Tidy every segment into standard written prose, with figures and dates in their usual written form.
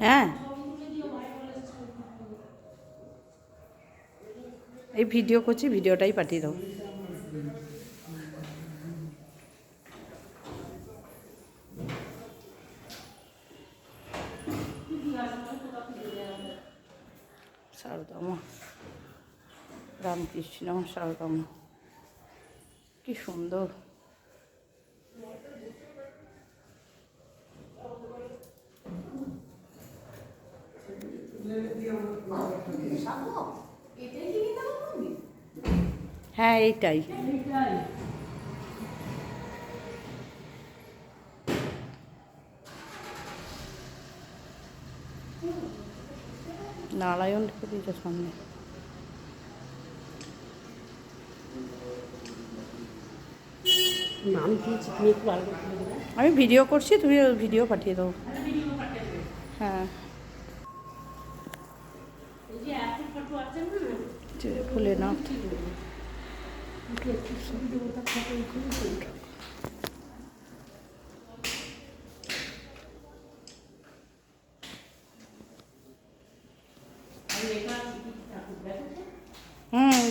হ্যাঁ, এই ভিডিও করছি, ভিডিওটাই পাঠিয়ে দাও। সারদামা, রামকৃষ্ণ সারদামা, কি সুন্দর। হ্যাঁ, এইটাই। নারায়ণ ঢুকে সামনে। আমি ভিডিও করছি, তুমি ভিডিও পাঠিয়ে দাও। হ্যাঁ, ভোলেনাথ।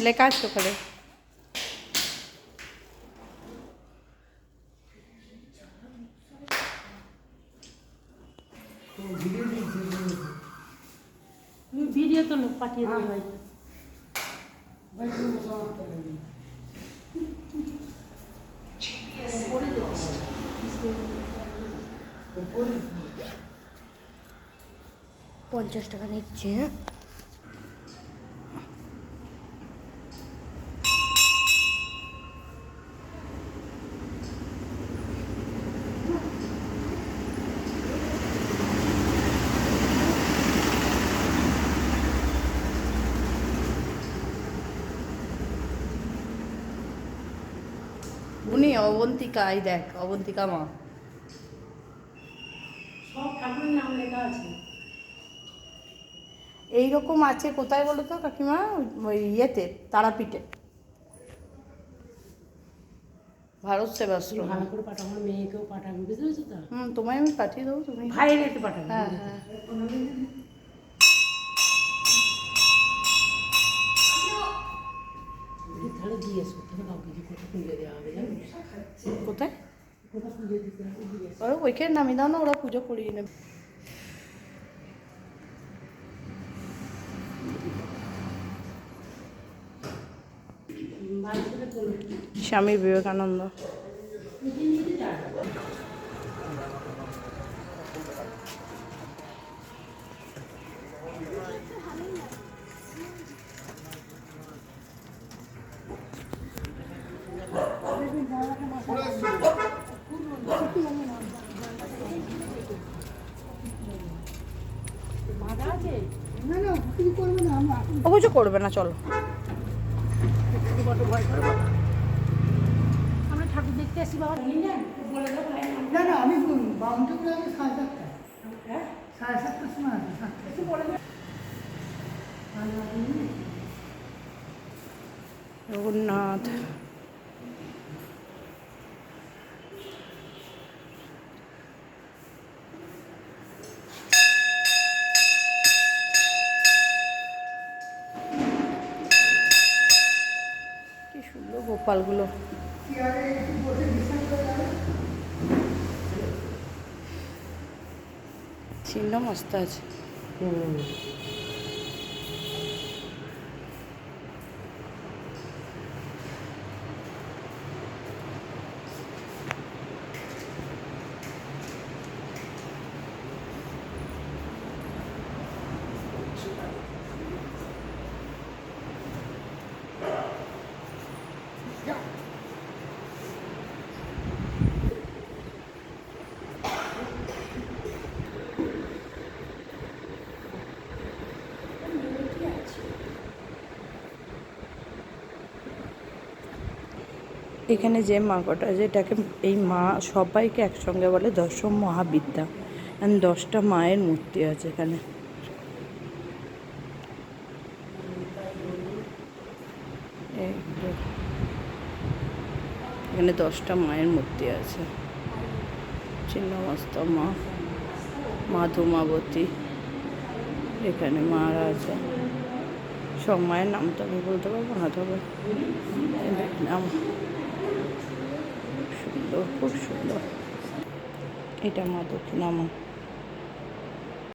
লেখা আছে ওখানে। ভিডিও তো লোক পাঠিয়ে দিই ভাই। $50 নিচ্ছে। উনি অবন্তিকা, এই দেখ অবন্তিকা মা। সব ঠাকুরের নাম লেখা আছে। এইরকম আছে কোথায় বলো তো কাকিমা? ওই ইয়েতে, তারাপীঠে, ভারত সেবাশ্রম। ভালো করে পাঠাবো, আমার মেয়েকেও পাঠাবো, বুঝতে পেরেছো তো? তোমায় আমি পাঠিয়ে দেবো, তুমি ভাইয়ের একটু পাঠাবো। হ্যাঁ হ্যাঁ। তাহলে দিয়ে এসো, তাহলে কাউকে যে কোথা পুজো দেওয়া হবে জানো? কোথায়? কোথা পুজো দিতে হবে দিয়ে এসো। ওরা ওইখানে নামিয়ে দাও না, ওরা পুজো করিয়ে নেবে। স্বামী বিবেকানন্দ। ও কিছু করবে না, চলো। আমরা ঠাকুর দেখতে আসি বাবা। না না, আমি বাউন্ডে করে আমি 7:30। হ্যাঁ, 7:30 সময় আসবে। 7:30 জগন্নাথ। কি সুন্দর গোপালগুলো। চিহ্ন মস্ত আছে। এখানে যে মা কটা, যেটাকে এই মা সবাইকে একসঙ্গে বলে দশম মহাবিদ্যা। 10টা মায়ের মূর্তি আছে এখানে। এখানে 10টা মায়ের মূর্তি আছে। ছিন্নমস্তা মা, মা ধূমাবতী, এখানে মারা আছে। সব মায়ের নাম তো আমি বলতে পারবো না, তবে নাম সুন্দর, খুব সুন্দর। এটা মা দক্ষিণামা।